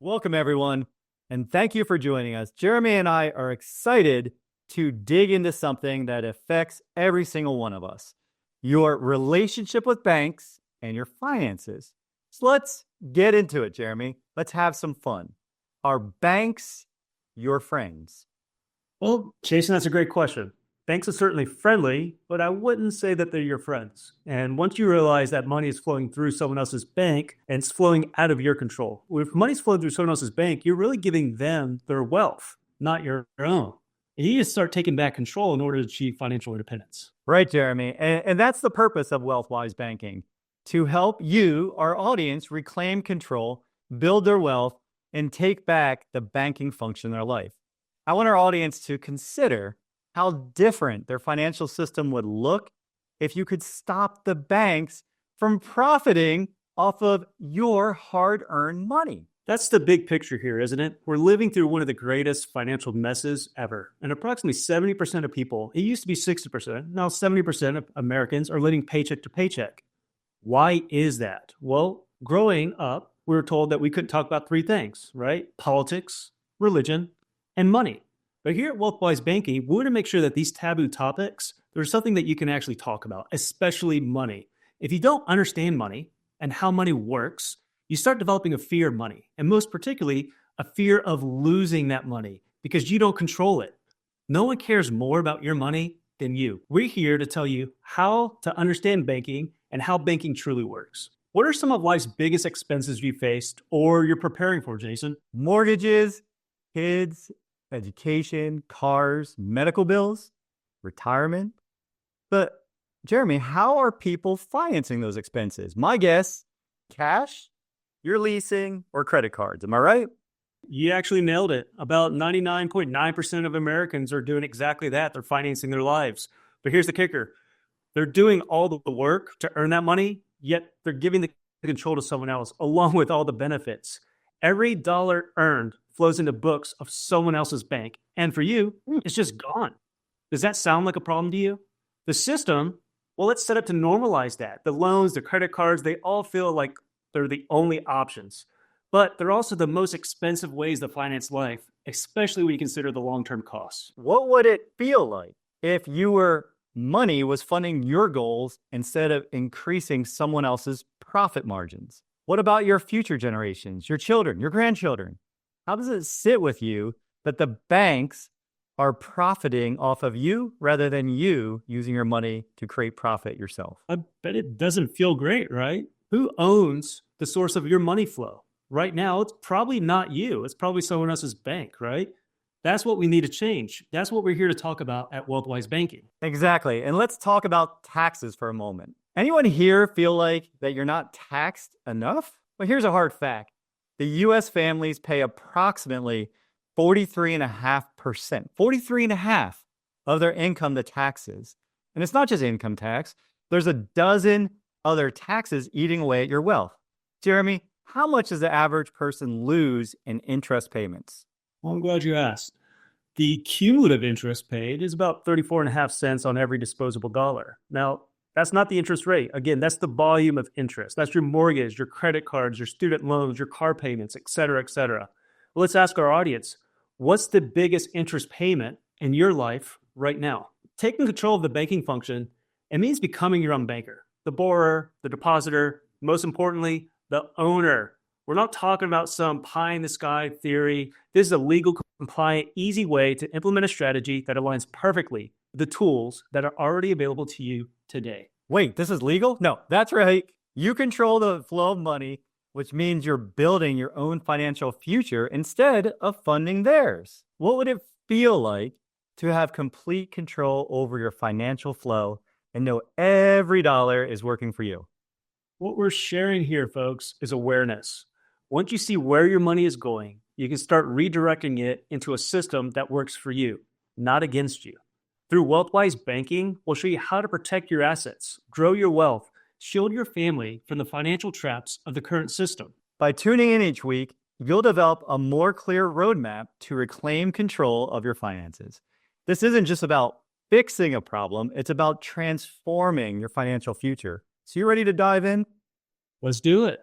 Welcome, everyone, and thank you for joining us. Jeremy and I are excited to dig into something that affects every single one of us, your relationship with banks and your finances. So let's get into it, Jeremy. Let's have some fun. Are banks your friends? Well, Jason, that's a great question. Banks are certainly friendly, but I wouldn't say that they're your friends. And once you realize that money is flowing through someone else's bank and it's flowing out of your control, if money's flowing through someone else's bank, you're really giving them their wealth, not your own. And you need to start taking back control in order to achieve financial independence. Right, Jeremy. And that's the purpose of WealthWise Banking, to help you, our audience, reclaim control, build their wealth, and take back the banking function in their life. I want our audience to consider how different their financial system would look if you could stop the banks from profiting off of your hard-earned money. That's the big picture here, isn't it? We're living through one of the greatest financial messes ever. And approximately 70% of people, it used to be 60%, now 70% of Americans are living paycheck to paycheck. Why is that? Well, growing up, we were told that we couldn't talk about three things, right? Politics, religion, and money. But here at WealthWise Banking, we want to make sure that these taboo topics, there's something that you can actually talk about, especially money. If you don't understand money and how money works, you start developing a fear of money, and most particularly, a fear of losing that money because you don't control it. No one cares more about your money than you. We're here to tell you how to understand banking and how banking truly works. What are some of life's biggest expenses you faced or you're preparing for, Jason? Mortgages, kids, education, cars, medical bills, retirement. But Jeremy, how are people financing those expenses? My guess, cash, you're leasing, or credit cards. Am I right? You actually nailed it. About 99.9% of Americans are doing exactly that. They're financing their lives. But here's the kicker. They're doing all the work to earn that money, yet they're giving the control to someone else, along with all the benefits. Every dollar earned flows into books of someone else's bank. And for you, it's just gone. Does that sound like a problem to you? The system, well, it's set up to normalize that. The loans, the credit cards, they all feel like they're the only options. But they're also the most expensive ways to finance life, especially when you consider the long-term costs. What would it feel like if your money was funding your goals instead of increasing someone else's profit margins? What about your future generations, your children, your grandchildren? How does it sit with you that the banks are profiting off of you rather than you using your money to create profit yourself? I bet it doesn't feel great, right? Who owns the source of your money flow? Right now, it's probably not you. It's probably someone else's bank, right? That's what we need to change. That's what we're here to talk about at WealthWise Banking. Exactly. And let's talk about taxes for a moment. Anyone here feel like that you're not taxed enough? Well, here's a hard fact. The U.S. families pay approximately 43.5%, 43.5% of their income to taxes. And it's not just income tax. There's a dozen other taxes eating away at your wealth. Jeremy, how much does the average person lose in interest payments? Well, I'm glad you asked. The cumulative interest paid is about 34.5 cents on every disposable dollar. Now, that's not the interest rate. Again, that's the volume of interest. That's your mortgage, your credit cards, your student loans, your car payments, et cetera, et cetera. Well, let's ask our audience, what's the biggest interest payment in your life right now? Taking control of the banking function, it means becoming your own banker, the borrower, the depositor, most importantly, the owner. We're not talking about some pie in the sky theory. This is a legal, compliant, easy way to implement a strategy that aligns perfectly with the tools that are already available to you today. Wait, this is legal? No, that's right. You control the flow of money, which means you're building your own financial future instead of funding theirs. What would it feel like to have complete control over your financial flow and know every dollar is working for you? What we're sharing here, folks, is awareness. Once you see where your money is going, you can start redirecting it into a system that works for you, not against you. Through WealthWise Banking, we'll show you how to protect your assets, grow your wealth, shield your family from the financial traps of the current system. By tuning in each week, you'll develop a more clear roadmap to reclaim control of your finances. This isn't just about fixing a problem, it's about transforming your financial future. So you ready to dive in? Let's do it.